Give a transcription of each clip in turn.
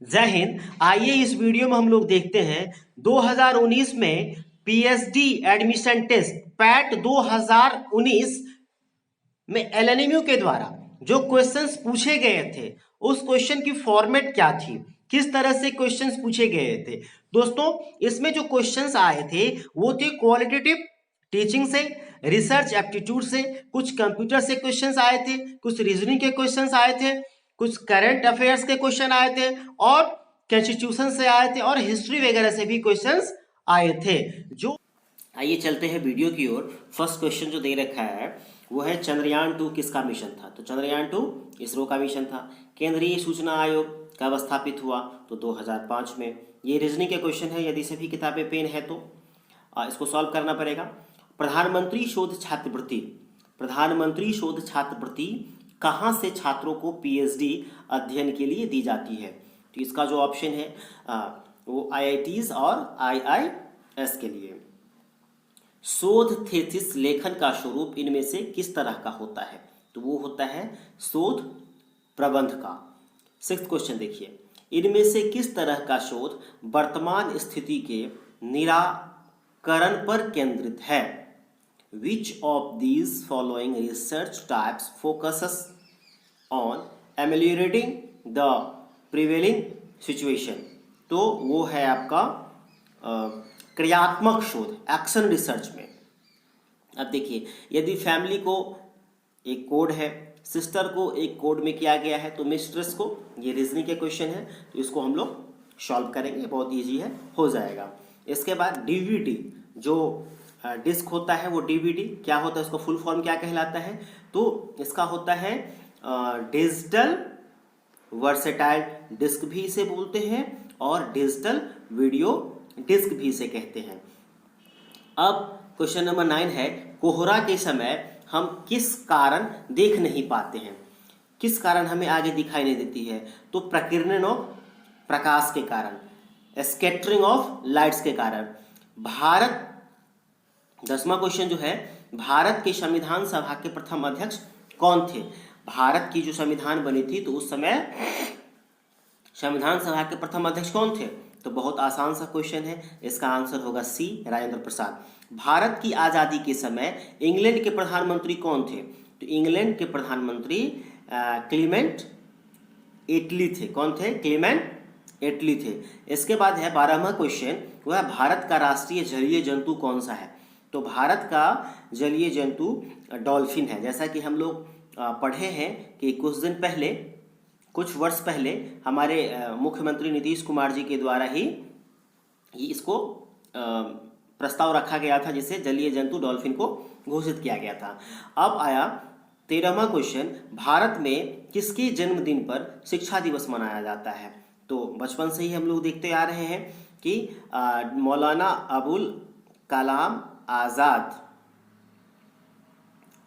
जय हिंद। आइए इस वीडियो में हम लोग देखते हैं 2019 में पीएचडी एडमिशन टेस्ट पैट 2019 में एलएनएमयू के द्वारा जो क्वेश्चंस पूछे गए थे उस क्वेश्चन की फॉर्मेट क्या थी, किस तरह से क्वेश्चंस पूछे गए थे। दोस्तों, इसमें जो क्वेश्चंस आए थे वो थे क्वालिटेटिव टीचिंग से, रिसर्च एप्टीट्यूड से, कुछ कंप्यूटर से क्वेश्चंस आए थे, कुछ रीजनिंग के क्वेश्चंस आए थे, कुछ करंट अफेयर्स के क्वेश्चन आए थे और कॉन्स्टिट्यूशन से आए थे और हिस्ट्री वगैरह से भी क्वेश्चंस आए थे। जो आइए चलते हैं वीडियो की ओर। फर्स्ट क्वेश्चन जो दे रखा है वो है चंद्रयान 2 किसका मिशन था। तो चंद्रयान 2 इसरो का मिशन था। केंद्रीय सूचना आयोग कब स्थापित हुआ? तो 2005 में। ये रीजनिंग के क्वेश्चन है, यदि सभी किताबें पेन है तो इसको सॉल्व करना पड़ेगा। प्रधानमंत्री शोध छात्रवृत्ति, प्रधानमंत्री शोध छात्रवृत्ति कहाँ से छात्रों को पीएचडी अध्ययन के लिए दी जाती है? तो इसका जो ऑप्शन है वो आईआईटीज और आईआईएस के लिए। शोध थीसिस लेखन का स्वरूप इनमें से किस तरह का होता है? तो वो होता है शोध प्रबंध का। सिक्स्थ क्वेश्चन देखिए, इनमें से किस तरह का शोध वर्तमान स्थिति के निराकरण पर केंद्रित है? Which of these following research types focuses on ameliorating the prevailing situation? तो वो है आपका क्रियात्मक शोध, एक्शन रिसर्च में। अब देखिए, यदि फैमिली को एक कोड है, सिस्टर को एक कोड में किया गया है, तो मिस्ट्रेस को, ये रीजनिंग के क्वेश्चन है तो इसको हम लोग सॉल्व करेंगे, बहुत इजी है, हो जाएगा। इसके बाद डीवीडी जो डिस्क होता है, वो डीवीडी क्या होता है, उसका फुल फॉर्म क्या कहलाता है? तो इसका होता है डिजिटल वर्सेटाइल डिस्क भी इसे बोलते हैं और डिजिटल वीडियो डिस्क भी इसे कहते हैं। अब क्वेश्चन नंबर 9 है, कोहरा के समय हम किस कारण देख नहीं पाते हैं? किस कारण हमें आगे दिखाई नहीं देती है? तो प्रकीर्णन ऑफ प्रकाश के कारण, स्कैटरिंग ऑफ लाइट्स के कारण। भारत, 10वां क्वेश्चन जो है, भारत के संविधान सभा के प्रथम अध्यक्ष कौन थे? भारत की जो संविधान बनी थी तो उस समय संविधान सभा के प्रथम अध्यक्ष कौन थे? तो बहुत आसान सा क्वेश्चन है, इसका आंसर होगा सी, राजेंद्र प्रसाद। भारत की आज़ादी के समय इंग्लैंड के प्रधानमंत्री कौन थे? तो इंग्लैंड के प्रधानमंत्री क्लीमेंट एटली थे। कौन थे? क्लीमेंट एटली थे। इसके बाद है 12वां क्वेश्चन, वह है भारत का राष्ट्रीय जलीय जंतु कौन सा है? तो भारत का जलीय जंतु डॉल्फिन है। जैसा कि हम लोग पढ़े हैं कि कुछ वर्ष पहले हमारे मुख्यमंत्री नीतीश कुमार जी के द्वारा ही इसको प्रस्ताव रखा गया था, जिसे जलीय जंतु डॉल्फिन को घोषित किया गया था। अब आया 13वां क्वेश्चन, भारत में किसके जन्मदिन पर शिक्षा दिवस मनाया जाता है? तो बचपन से ही हम लोग देखते आ रहे हैं कि मौलाना अबुल कलाम आज़ाद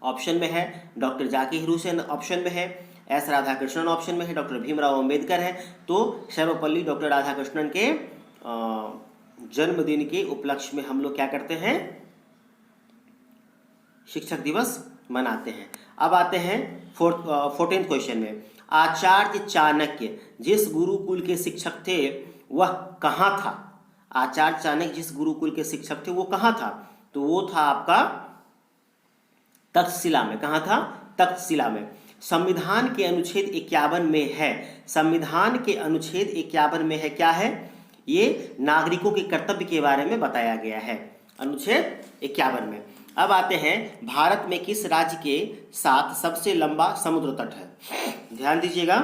ऑप्शन में है, डॉक्टर जाकिर हुसैन ऑप्शन में है, एस राधाकृष्णन ऑप्शन में है, डॉक्टर भीमराव अंबेडकर है। तो सर्वपल्ली डॉक्टर राधाकृष्णन के जन्मदिन के उपलक्ष्य में हम लोग क्या करते हैं? शिक्षक दिवस मनाते हैं। अब आते हैं 14th क्वेश्चन में, आचार्य चाणक्य जिस गुरुकुल के शिक्षक थे वह कहाँ था? आचार्य चाणक्य जिस गुरुकुल के शिक्षक थे वो कहाँ था? तो वो था आपका तक्षशिला में। कहाँ था? तक्षशिला में। संविधान के अनुच्छेद 51 में है, संविधान के अनुच्छेद 51 में है, क्या है ये? नागरिकों के कर्तव्य के बारे में बताया गया है, अनुच्छेद 51 में। अब आते हैं, भारत में किस राज्य के साथ सबसे लंबा समुद्र तट है? ध्यान दीजिएगा,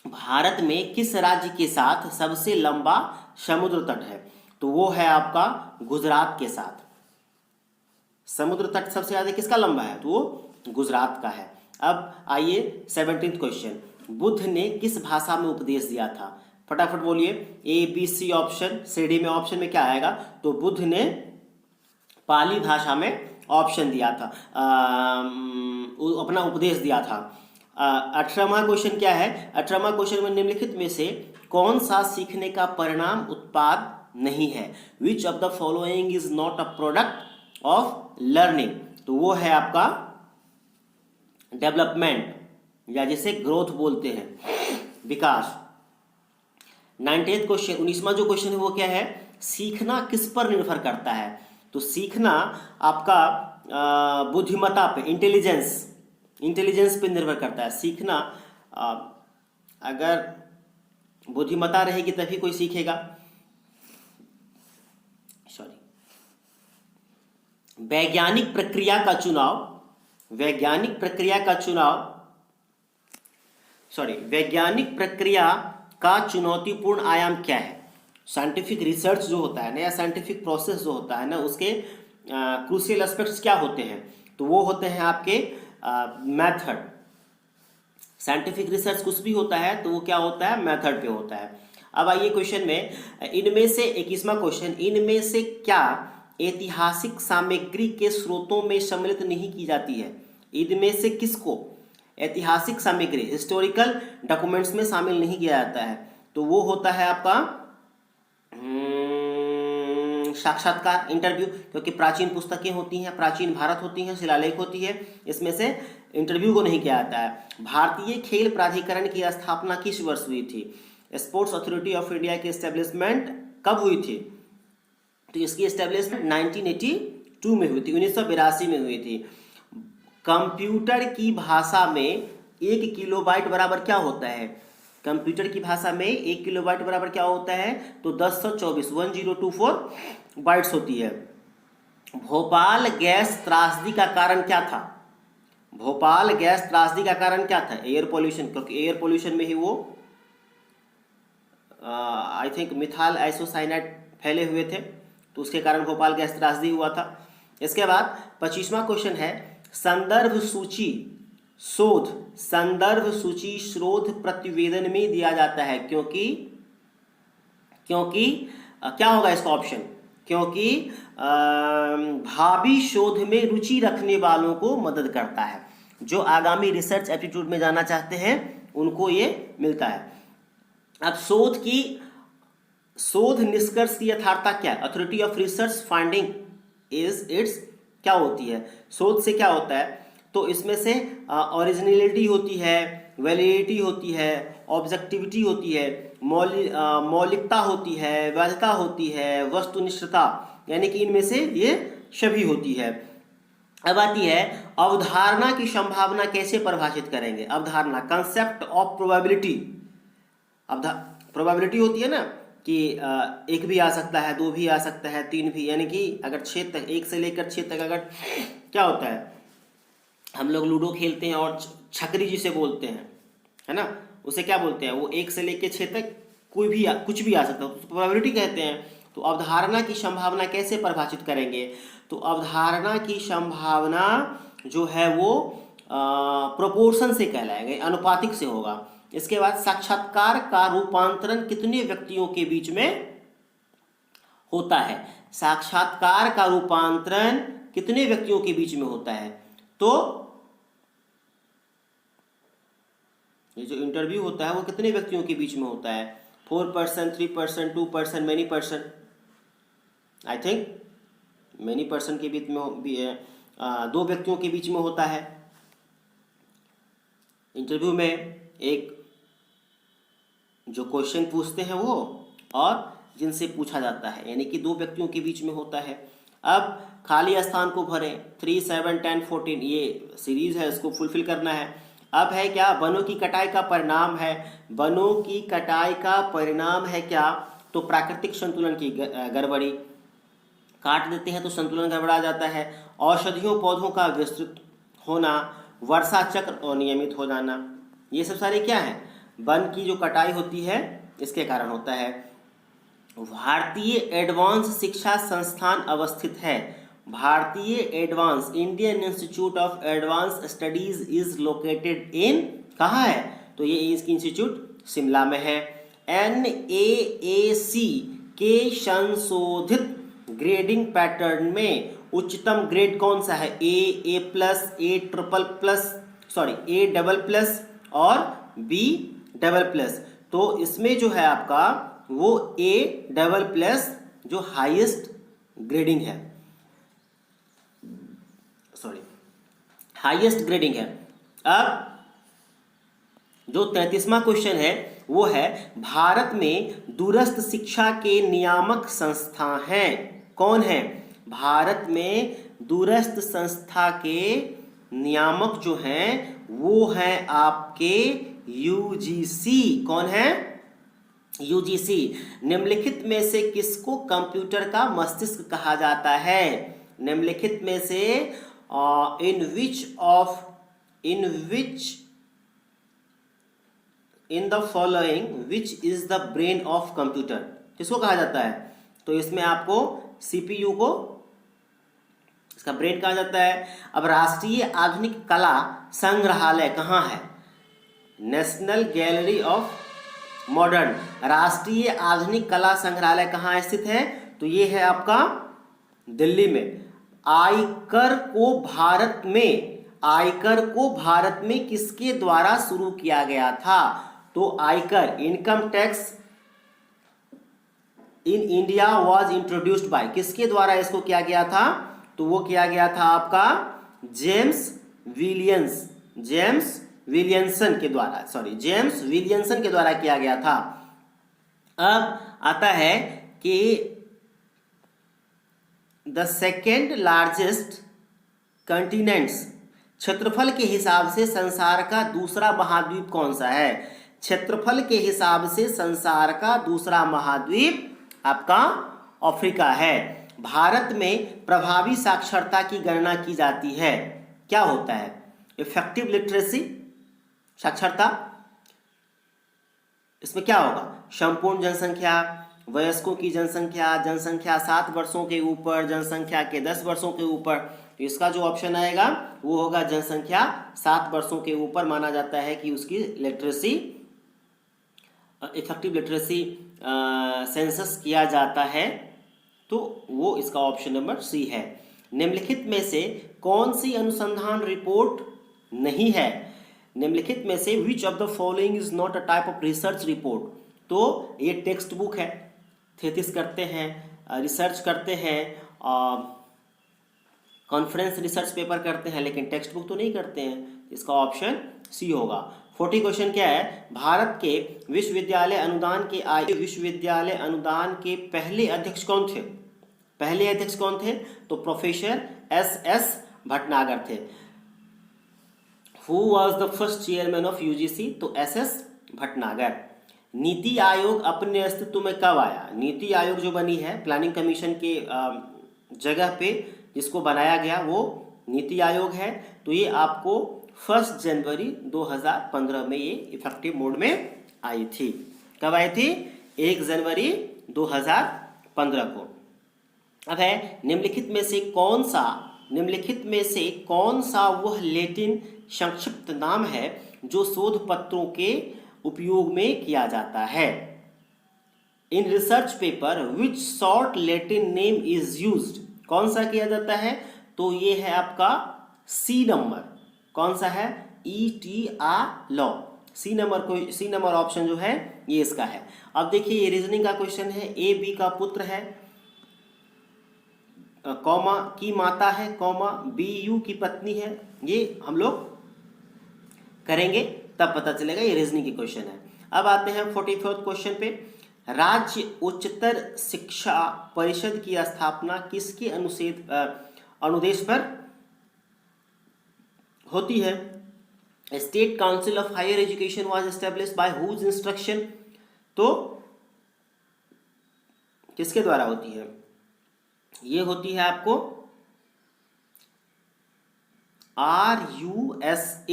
भारत में किस राज्य के साथ सबसे लंबा समुद्र तट है? तो वो है आपका गुजरात के साथ। समुद्र तट सबसे ज्यादा किसका लंबा है? तो वो गुजरात का है। अब आइए 17th क्वेश्चन, बुद्ध ने किस भाषा में उपदेश दिया था? फटाफट बोलिए, A B C option, C D में ऑप्शन में क्या आएगा? तो बुद्ध ने पाली भाषा में ऑप्शन दिया था, अपना उपदेश दिया था। 18वां क्वेश्चन क्या है? 18वां क्वेश्चन में निम्नलिखित में से कौन सा सीखने का परिणाम उत्पाद नहीं है? Which of the following is not a product of learning? तो वो है आपका डेवलपमेंट, या जिसे ग्रोथ बोलते हैं, विकास। 98 क्वेश्चन, 19वां जो क्वेश्चन है वो क्या है, सीखना किस पर निर्भर करता है। तो सीखना आपका बुद्धिमत्ता पे, इंटेलिजेंस पे निर्भर करता है। सीखना अगर बुद्धिमत्ता रहेगी तभी कोई सीखेगा। सॉरी, वैज्ञानिक प्रक्रिया का चुनौतीपूर्ण आयाम क्या है। साइंटिफिक रिसर्च जो होता है ना, या साइंटिफिक प्रोसेस जो होता है ना, उसके क्रूशियल एस्पेक्ट्स क्या होते हैं, तो वो होते हैं आपके मेथड। साइंटिफिक रिसर्च कुछ भी होता है तो वो क्या होता है, मेथड पे होता है। अब आइए क्वेश्चन में, इनमें से 21वां क्वेश्चन, इनमें से क्या ऐतिहासिक सामग्री के स्रोतों में सम्मिलित नहीं की जाती है। इनमें से किसको ऐतिहासिक सामग्री, हिस्टोरिकल डॉक्यूमेंट्स में शामिल नहीं किया जाता है, तो वो होता है आपका साक्षात्कार, इंटरव्यू, क्योंकि प्राचीन पुस्तकें होती हैं, प्राचीन भारत होती हैं, शिलालेख होती है, इसमें से इंटरव्यू को नहीं किया जाता है। भारतीय खेल प्राधिकरण की स्थापना किस वर्ष हुई थी। स्पोर्ट्स अथॉरिटी ऑफ इंडिया की एस्टेब्लिशमेंट कब हुई थी, तो इसकी एस्टेब्लिशमेंट 1982 में हुई थी, 1982 में हुई थी। कंप्यूटर की भाषा में 1 किलोबाइट बराबर क्या होता है, कंप्यूटर की भाषा में 1 किलोबाइट बराबर क्या होता है, तो 1024 बाइट्स होती है। भोपाल गैस त्रासदी का कारण क्या था, भोपाल गैस त्रासदी का कारण क्या था, एयर पोल्यूशन, क्योंकि एयर पोल्यूशन में ही वो आई थिंक मिथाइल आइसोसाइनाइड फैले हुए थे, तो उसके कारण भोपाल गैस त्रासदी हुआ था। इसके बाद 25वां क्वेश्चन है, संदर्भ सूची शोध प्रतिवेदन में दिया जाता है, क्योंकि क्या होगा इसका ऑप्शन, क्योंकि भावी शोध में रुचि रखने वालों को मदद करता है, जो आगामी रिसर्च एप्टीट्यूड में जाना चाहते हैं उनको ये मिलता है। अब शोध निष्कर्ष की यथार्थता क्या है, authority of research finding is it's क्या होती है, शोध से क्या होता है, तो इसमें से ओरिजिनलिटी होती है, वैलिडिटी होती है, ऑब्जेक्टिविटी होती है, मौलिकता होती है, वैधता होती है, वस्तुनिष्ठता, यानी कि इनमें से ये सभी होती है। अब आती है अवधारणा की संभावना कैसे परिभाषित करेंगे। अवधारणा, कंसेप्ट ऑफ प्रोबेबिलिटी, प्रोबेबिलिटी होती है ना कि 1 भी आ सकता है, 2 भी आ सकता है, 3 भी, यानी कि अगर 6 तक, 1 से लेकर 6 तक अगर क्या होता है, हम लोग लूडो खेलते हैं और छकरी जिसे बोलते हैं, है ना, उसे क्या बोलते हैं, वो 1 से लेकर 6 तक कुछ भी आ सकता है, तो प्रोबेबिलिटी कहते हैं। तो अवधारणा की संभावना कैसे परिभाषित करेंगे, तो अवधारणा की संभावना जो है वो प्रोपोर्शन से कहलाएगा, अनुपातिक से होगा। इसके बाद साक्षात्कार का रूपांतरण कितने व्यक्तियों के बीच में होता है, साक्षात्कार का रूपांतरण कितने व्यक्तियों के बीच में होता है, तो ये जो इंटरव्यू होता है वो कितने व्यक्तियों के बीच में होता है, 4%, 3%, 2%, many percent, I think many person के बीच में भी 2 व्यक्तियों के बीच में होता है। इंटरव्यू में एक जो क्वेश्चन पूछते हैं वो, और जिनसे पूछा जाता है, यानी कि 2 व्यक्तियों के बीच में होता है। अब खाली स्थान को भरें, 3, 7, 10, 14, ये सीरीज है, इसको फुलफिल करना है। अब है क्या, वनों की कटाई का परिणाम है, वनों की कटाई का परिणाम है क्या, तो प्राकृतिक संतुलन की गड़बड़ी, काट देते हैं तो संतुलन गड़बड़ा जाता है। औषधियों पौधों का विस्तृत होना, वर्षा चक्र अनियमित हो जाना, ये सब सारे क्या है, वन की जो कटाई होती है इसके कारण होता है। भारतीय एडवांस शिक्षा संस्थान अवस्थित है, भारतीय advance, Indian institute of advance studies is located in, कहाँ है, तो ये इसकी इंस्टीट्यूट शिमला में है। NAAC के संशोधित ग्रेडिंग पैटर्न में उच्चतम ग्रेड कौन सा है, A plus, A double plus और B डबल प्लस, तो इसमें जो है आपका वो A डबल प्लस जो हाईएस्ट ग्रेडिंग है, हाईएस्ट ग्रेडिंग है। अब जो 33वां क्वेश्चन है वो है भारत में दूरस्थ शिक्षा के नियामक संस्था हैं। कौन है? भारत में दूरस्थ संस्था के नियामक जो हैं वो हैं आपके यूजीसी। कौन है? यूजीसी। निम्नलिखित में से किसको कंप्यूटर का मस्तिष्क कहा जाता है? निम्नलिखित में से in the following which is the brain of computer, किसको कहा जाता है? तो इसमें आपको सीपीयू को इसका ब्रेन कहा जाता है। अब राष्ट्रीय आधुनिक कला संग्रहालय कहाँ है? National gallery of modern. राष्ट्रीय आधुनिक कला संग्रहालय कहाँ स्थित है? तो ये है आपका दिल्ली में। आयकर को भारत में किसके द्वारा शुरू किया गया था? तो आयकर, income tax in India was introduced by, किसके द्वारा इसको किया गया था? तो वो किया गया था आपका जेम्स विलियमसन के द्वारा किया गया था। अब आता है कि द सेकेंड लार्जेस्ट कंटिनेंट्स, क्षेत्रफल के हिसाब से संसार का दूसरा महाद्वीप कौन सा है? क्षेत्रफल के हिसाब से संसार का दूसरा महाद्वीप आपका अफ्रीका है। भारत में प्रभावी साक्षरता की गणना की जाती है। क्या होता है? इफेक्टिव लिटरेसी, साक्षरता। इसमें क्या होगा? संपूर्ण जनसंख्या, वयस्कों की जनसंख्या, जनसंख्या 7 वर्षों के ऊपर, जनसंख्या के 10 वर्षों के ऊपर। तो इसका जो ऑप्शन आएगा वो होगा जनसंख्या 7 वर्षों के ऊपर माना जाता है कि उसकी लिटरेसी, इफेक्टिव लिटरेसी सेंसस किया जाता है। तो वो इसका ऑप्शन नंबर सी है। निम्नलिखित में से कौन सी अनुसंधान रिपोर्ट नहीं है? निम्नलिखित में से which of the following is not a type of research report? तो ये टेक्स्ट बुक है, थेसिस करते हैं, रिसर्च करते हैं, कॉन्फ्रेंस रिसर्च पेपर करते हैं, लेकिन टेक्स्ट बुक तो नहीं करते हैं। इसका ऑप्शन सी होगा। 40 क्वेश्चन क्या है? भारत के विश्वविद्यालय अनुदान के पहले अध्यक्ष कौन थे? तो प्रोफेसर एस भटनागर थे। Who was the first chairman of UGC? तो एस भटनागर। नीति आयोग अपने अस्तित्व में कब आया? नीति आयोग जो बनी है प्लानिंग कमीशन के जगह पे जिसको बनाया गया वो नीति आयोग है। तो ये आपको 1 जनवरी 2015 में ये इफेक्टिव मोड में आई थी। कब आई थी? 1 जनवरी 2015 को। अब है निम्नलिखित में से कौन सा वह लैटिन संक्षिप्त नाम है जो शोध पत्रों के उपयोग में किया जाता है? In research paper which short Latin name is used? कौन सा किया जाता है? तो ये है आपका सी नंबर। कौन सा है? ETR सी नंबर ऑप्शन जो है ये इसका है। अब देखिए ये रीजनिंग का क्वेश्चन है। ए बी का पुत्र है, कॉमा की माता है, कॉमा BU की पत्नी है। ये हम लोग करेंगे तब पता चलेगा। ये रीजनिंग की क्वेश्चन है। अब आते हैं 44 क्वेश्चन पे। राज्य उच्चतर शिक्षा परिषद की स्थापना किसके अनुदेश पर होती है? State council of higher education was established by whose instruction? तो किसके द्वारा होती है? ये होती है आपको RUSA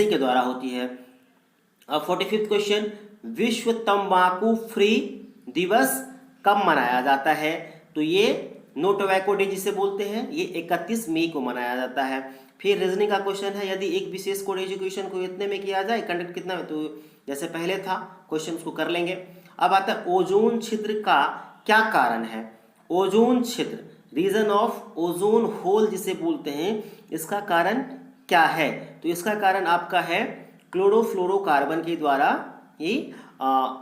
के द्वारा होती है। अब 45 क्वेश्चन, विश्व तंबाकू फ्री दिवस कब मनाया जाता है? तो ये नो टोबैको डे जिसे बोलते हैं, ये 31 मई को मनाया जाता है। फिर रीजनिंग का क्वेश्चन है, यदि एक विशेष कोड एजुकेशन को इतने में किया जाए, कंडक्ट कितना में? तो जैसे पहले था क्वेश्चन उसको कर लेंगे। अब आता है ओजोन छिद्र का क्या कारण है? ओजोन छिद्र, रीजन ऑफ ओजोन होल जिसे बोलते हैं, इसका कारण क्या है? तो इसका कारण आपका है क्लोरोफ्लोरोकार्बन के द्वारा ये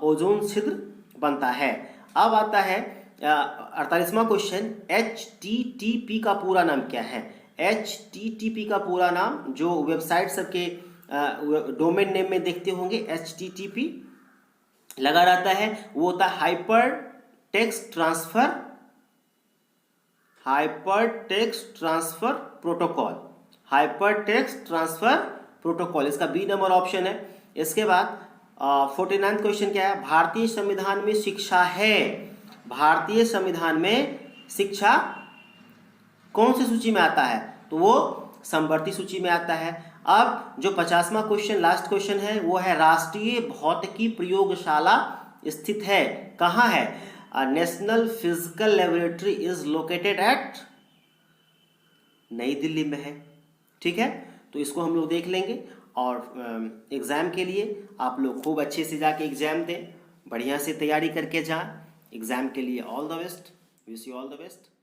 ओजोन छिद्र बनता है। अब आता है 48वां क्वेश्चन, HTTP का पूरा नाम क्या है? HTTP का पूरा नाम जो वेबसाइट सबके डोमेन नेम में देखते होंगे HTTP लगा रहता है, वो होता है हाइपर टेक्स्ट ट्रांसफर प्रोटोकॉल, इसका बी नंबर ऑप्शन है। इसके बाद 49 क्वेश्चन क्या है, भारतीय संविधान में शिक्षा है, भारतीय संविधान में शिक्षा कौन सी सूची में आता है, तो वो समवर्ती सूची में आता है। अब जो 50वां क्वेश्चन लास्ट क्वेश्चन है वो है राष्ट्रीय भौतिकी प्रयोगशाला स्थित है, कहाँ है, national physical laboratory is located at, नई दिल्ली में है। ठीक है, तो इसको हम लोग देख लेंगे और एग्ज़ाम के लिए आप लोग खूब अच्छे से जाके एग्ज़ाम दें, बढ़िया से तैयारी करके जाएं। एग्ज़ाम के लिए all the best, wish you all the best.